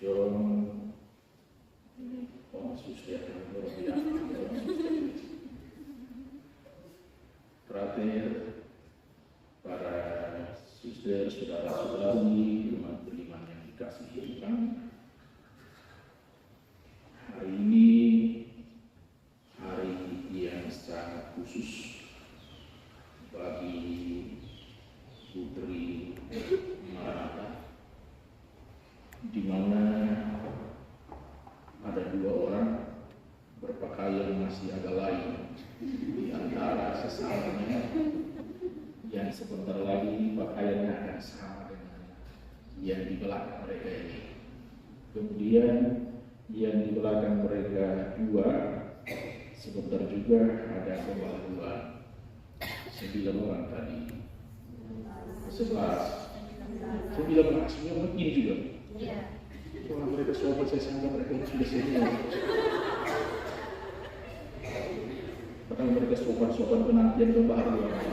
John, oh suster yang luar biasa, terakhir para suster, saudara-saudari, umat beriman yang dikasihi Tuhan. Hari ini hari yang sangat khusus bagi Putri Maranatha, di mana ada dua orang berpakaian masih agak lain di antara sesamanya, yang sebentar lagi pakaiannya akan sama dengan yang di belakang mereka ini. Kemudian yang di belakang mereka dua, sebentar juga ada kembali dua, 9 orang tadi, 11, yang begini juga. Wah, mereka sobat, saya sangka mereka sudah senior. Padahal mereka sopan-sopan penantian kebahagiaan.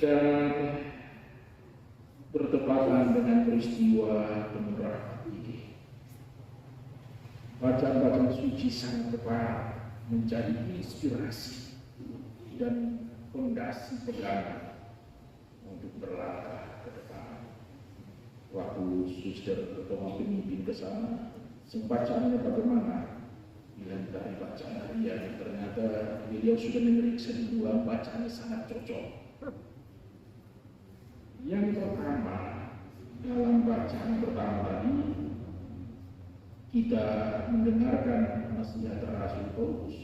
Dan bertepatan dengan peristiwa penuh ini, bacaan-bacaan suci sangat tepat menjadi inspirasi dan fondasi pegangan untuk berlangkah ke depan. Waktu suster ketemu pemimpin ke sana, bacaannya bagaimana? Bilang dari bacaan harian, ternyata beliau sudah memeriksa dua, bacaannya sangat cocok. Yang pertama, dalam bacaan pertama tadi, kita mendengarkan nasihat Rasul Paulus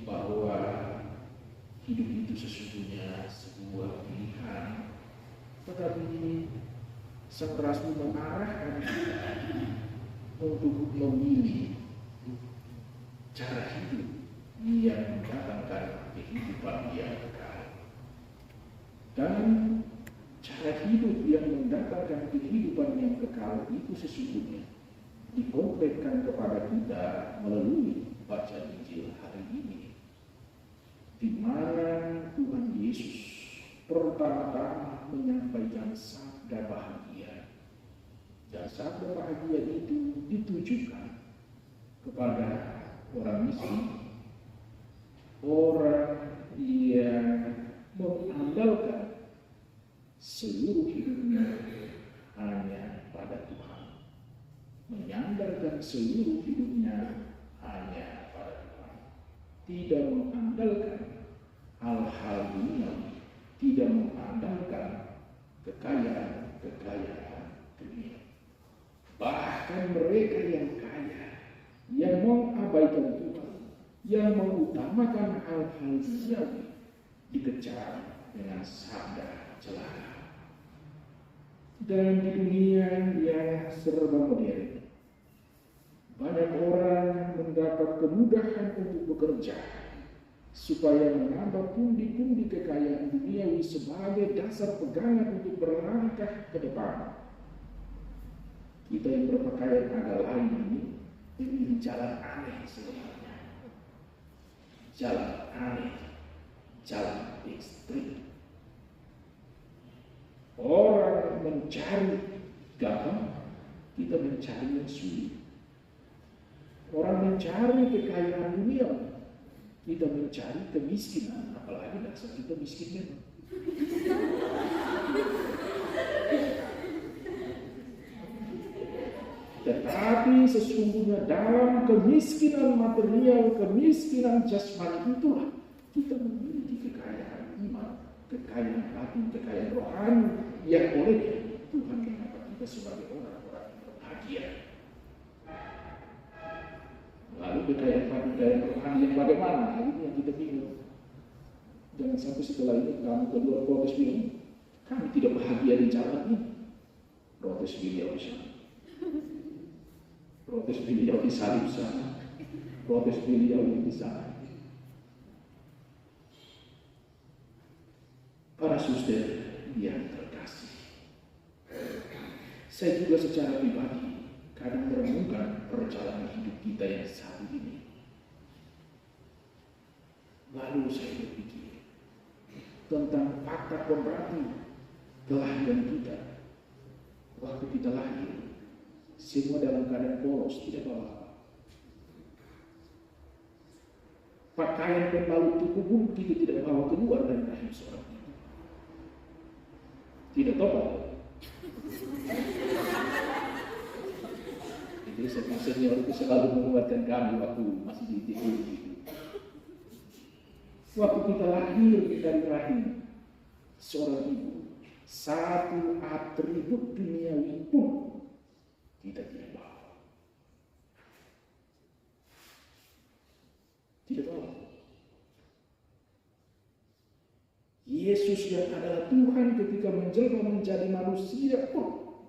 bahwa hidup itu sesungguhnya sebuah pilihan, tetapi sang Rasul mengarahkan untuk memilih cara hidup yang mendatangkan kehidupan yang kekal. Dan cara hidup yang mendatangkan kehidupan yang kekal itu sesungguhnya dikonkretkan kepada kita melalui bacaan Injil hari ini, di mana Tuhan Yesus pertama-tama menyampaikan sabda bahagia. Dan sabda bahagia itu ditujukan kepada orang miskin, orang yang mengandalkan seluruh hidupnya hanya pada Tuhan, menyandarkan seluruh hidupnya hanya pada Tuhan, tidak mengandalkan hal-hal dunia, tidak mengandalkan kekayaan dunia. Bahkan mereka yang kaya, yang mengabaikan Tuhan, yang mengutamakan hal-hal duniawi, dikejar dengan sabda celaka. Dan di dunia yang serba modern, banyak orang mendapat kemudahan untuk bekerja supaya menambah pundi-pundi kekayaan duniawi sebagai dasar pegangan untuk berlangkah ke depan. Kita yang berpakaian agak lain ini memilih jalan aneh sebenarnya. Jalan aneh, jalan ekstrim. Orang mencari gampang, kita mencari yang sulit. Orang mencari kekayaan dunia, kita mencari kemiskinan, apalagi dasar kita miskin memang. Tetapi sesungguhnya dalam kemiskinan material, kemiskinan jasmani itulah kita memiliki kekayaan iman, kekayaan hati, kekayaan rohani yang oleh Tuhan mengangkat kita sebagai orang-orang yang berbahagia. Lalu kekayaan hati, kekayaan rohani yang bagaimana? Ini yang kita bingung. Jangan sampai setelah ini kamu kedua protes bilang, kami tidak bahagia di jalan ini. Protes beliau di sana. Protes beliau di salib sana, protes beliau di sana. Para suster yang terkasih, saya juga secara pribadi kadang merenungkan perjalanan hidup kita yang saat ini. Lalu saya berpikir tentang fakta pemberani Kelahiran kita, waktu kita lahir, semua dalam keadaan polos, tidak apa-apa. Pakaian pembalut tubuh pun kita tidak bawa keluar dari rahim seorang ibu. Tidak tahu. Jadi senior itu selalu menguatkan kami waktu masih di TUI. Waktu kita lahir dari rahim seorang ibu, satu atribut duniawi pun kita tidak bawa. Tidak bawa. Yesus yang adalah Tuhan ketika menjelma menjadi manusia pun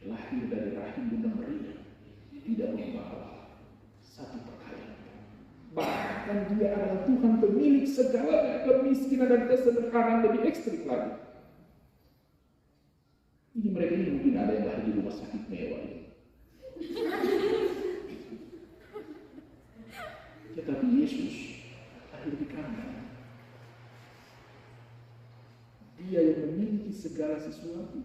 lahir dari rahim Bunda Maria, tidak membawa satu pakaian. Bahkan dia adalah Tuhan pemilik segalanya, kemiskinan dan kesederhanaan lebih ekstrim lagi. Ini mereka ini mungkin ada yang lahir di rumah sakit mewah ini. Tetapi Yesus lahir di kandang. Dia yang memiliki segala sesuatu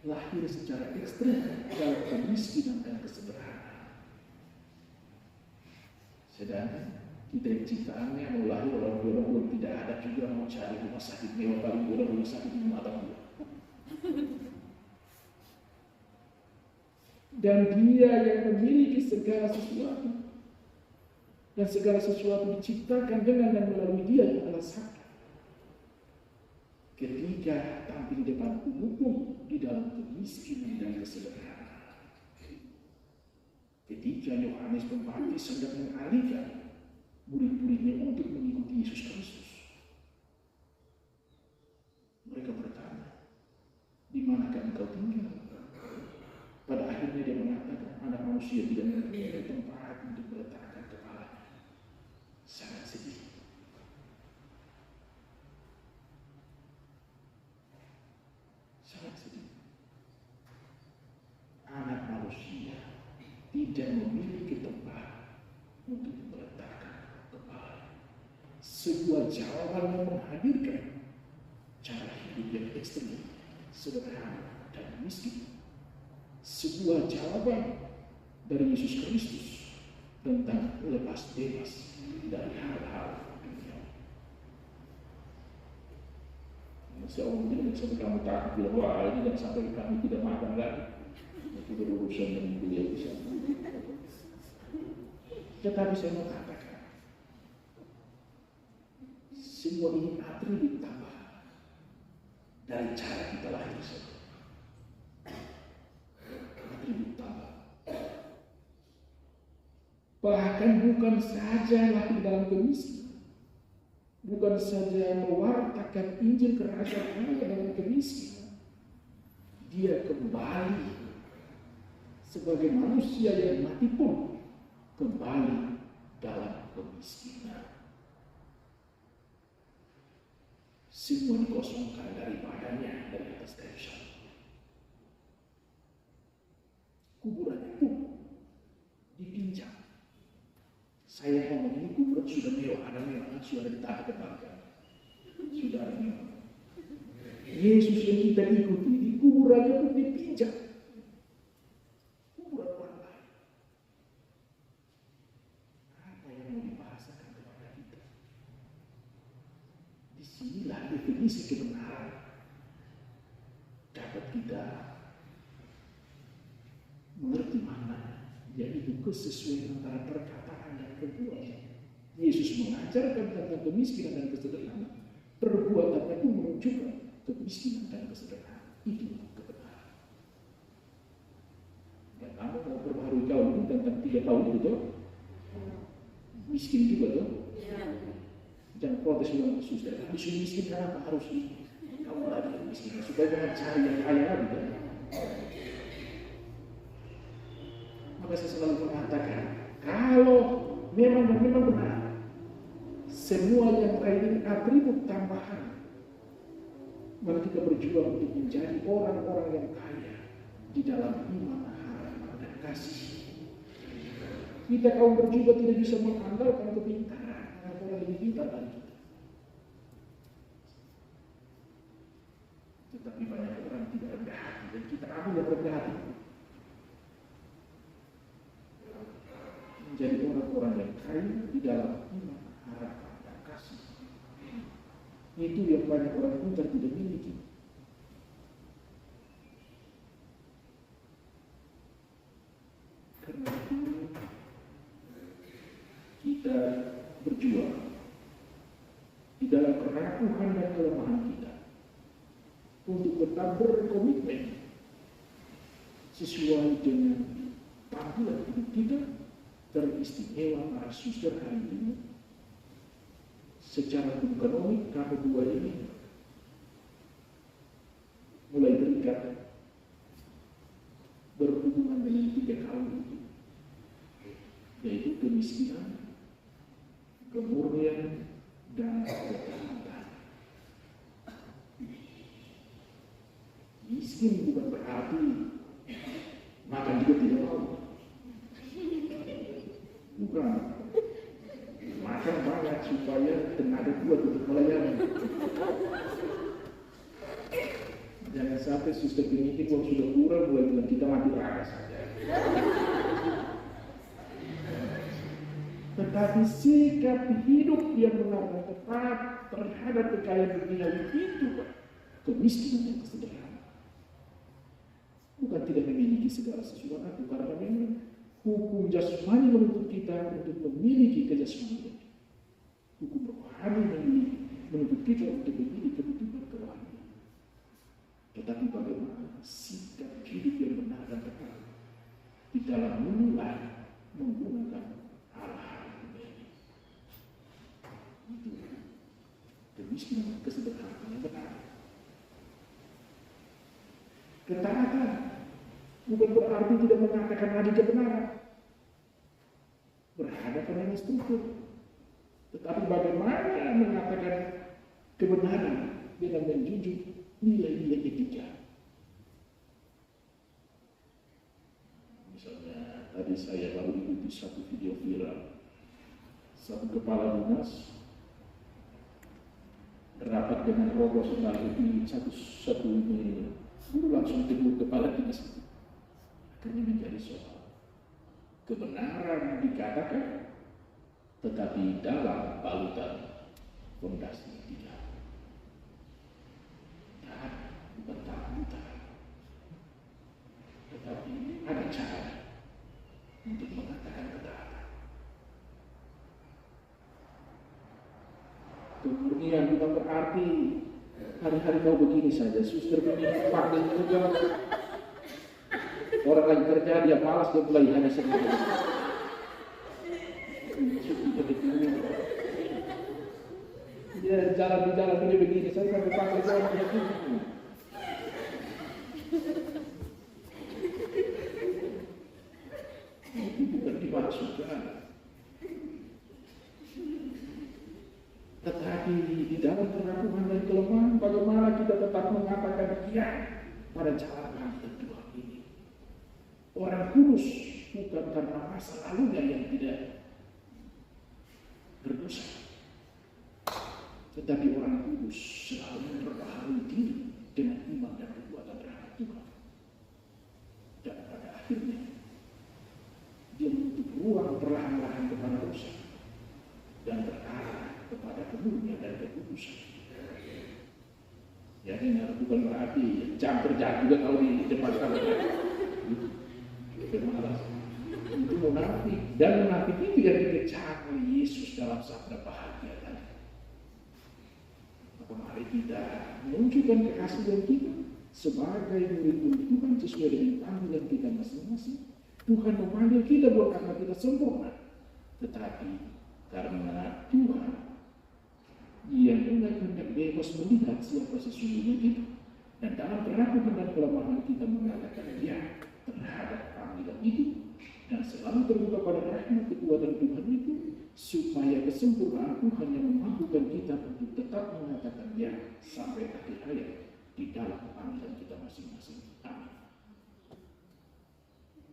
lahir secara ekstrem dalam kemiskinan dan kesederhanaan. Sedangkan kita yang ciptaannya mau lahir orang tidak ada juga mau cari rumah sakit mewah, paling kurang rumah sakit di mata dia. Dan dia yang memiliki segala sesuatu, dan segala sesuatu diciptakan dengan dan melalui dia yang adalah satu. Ketika tampil di depan umum di dalam kemiskinan dan kesederhanaan, ketika Yohanes Pembaptis sedang mengalihkan murid-muridnya untuk mengikuti Yesus Kristus, mereka bertanya, di manakah engkau tinggal? Pada akhirnya dia mengatakan, anak manusia tidak mempunyai tempat untuk meletakkan kepalanya. Sangat sedih. Sangat sedih. Anak manusia tidak memiliki tempat untuk meletakkan kepalanya. Sebuah jawaban yang menghadirkan cara hidup yang ekstrim, sederhana dan miskin. Sebuah jawaban dari Yesus Kristus tentang lepas bebas dari hal-hal dunia. Masya Allah, jangan sampai kamu takut bilang, wah ini jangan sampai kami tidak makan lagi. Itu berurusan dengan beliau bisa. Tetapi saya mau katakan, semua ini atribut tambah dari cara kita lahir saja. Bahkan bukan saja lahir dalam kemiskinan, bukan saja mewartakan Injil kerajaan Allah dalam kemiskinan, dia kembali sebagai manusia yang mati pun kembali dalam kemiskinan. Semua dikosongkan dari badannya, dari atas kayu salib. Kuburannya pun dipinjam. Saya ngomong ini kuburan sudah mewah, ada mewah, sudah ada ditata kebanggaan, sudah ada mewah. Yesus yang kita ikuti di kuburannya pun dipinjam. Kuburan orang lain. Apa yang mau dibahasakan kepada kita? Disinilah definisi kebenaran dapat kita mengerti maknanya, yaitu kesesuaian antara perkataan dan perbuatan. Yesus mengajarkan tentang kemiskinan dan kesederhanaan, perbuatannya pun menunjukkan kemiskinan dan kesederhanaan. Itu kebenaran. Dan kamu mau perbaharui kaum itu tentang 3 tahun itu toh? Miskin juga toh? Jangan protes bilang, suster, disuruh miskin kenapa harus ini? Kamu lagi miskin supaya jangan cari yang kaya lagi kan? Maka saya selalu mengatakan, kalau memang benar, semua yang lain ini atribut tambahan, maka kita berjuang untuk menjadi orang-orang yang kaya di dalam iman, harapan, dan kasih. Kita kaum berjuang tidak bisa mengandalkan kepintaran, karena orang lebih pintar dari kita. Tetapi banyak orang tidak rendah hati, dan kita ambil yang rendah hati menjadi orang-orang yang kaya di dalam iman, harapan, dan kasih. Itu yang banyak orang pintar tidak miliki. Karena itu kita berjuang di dalam kerapuhan dan kelemahan kita untuk tetap berkomitmen sesuai dengan panggilan hidup kita. Teristimewa para suster hari ini secara ekonomi kami dua ini mulai terikat berhubungan dengan 3 hal itu, yaitu kemiskinan, kemurnian, dan ketaatan. Miskin bukan berarti makan juga tidak mau. Bukan. Makan banyak supaya tenaga kuat untuk melayani. Jangan sampai suster klinik kalau sudah kurang mulai bilang kita mati rasa saja. Tetapi sikap hidup yang benar dan tepat terhadap kekayaan dunia itu kemiskinan yang sederhana. Bukan tidak memiliki segala sesuatu, karena memang hukum jasmani menuntut kita untuk memiliki kejasmanian. Hukum rohani menuntut kita untuk memiliki kebutuhan kerohanian. Tetapi bagaimana sikap hidup yang benar dan tepat di dalam memulai menggunakan hal-hal ini? Itu kemiskinan, kesederhanaan yang benar. Ketaatan bukan berarti tidak mengatakan lagi kebenaran. Berhadapan dengan struktur. Tetapi bagaimana mengatakan kebenaran dengan menjunjung nilai-nilai etika. Misalnya tadi saya baru ikuti satu video viral, satu kepala dinas rapat dengan rogo setelah itu satu ini langsung tegur kepala dinas itu. Akhirnya menjadi soal kebenaran dikatakan, tetapi dalam balutan fondasi tidak. Bukan tak, tetapi ada cara untuk mengatakan ketaatan. Kemurnian bukan berarti hari-hari kau begini saja, suster begini, panggil juga. Orang lagi kerja, dia malas, dia mulai hanya sendiri. Dia jalan di jalan ini begini, saya sampai panggil orang begini. Itu bukan dimaksudkan. Tetapi di dalam kerapuhan dan kelemahan, bagaimana kita tetap mengatakan iya pada cara kami Tuhan ini. Orang kudus bukan karena masa lalunya yang tidak berdosa, tetapi orang kudus selalu memperbaharui diri dengan iman dan perbuatan terhadap Tuhan. Dan pada akhirnya dia menutup ruang perlahan-lahan kepada dosa dan terarah kepada kemurnian dan kekudusan. Jadi bukan berarti jam kerja juga kalau di depan kamera. Itu malas. Itu munafik, dan munafik itu yang dikecam oleh Yesus dalam sabda bahagia tadi. Maka mari kita menunjukkan kekasih kita sebagai murid Tuhan sesuai dengan panggilan kita masing-masing. Tuhan memanggil kita bukan karena kita sempurna, tetapi karena Tuhan yang hendak bebas melihat siapa sesungguhnya kita, dan dalam kerapuhan dan kelemahan kita mengatakan ya terhadap panggilan itu, dan selalu terbuka pada rahmat kekuatan Tuhan itu, supaya kesempurnaan Tuhan yang memampukan kita untuk tetap mengatakan ya sampai akhir hayat di dalam panggilan kita masing-masing. Amin.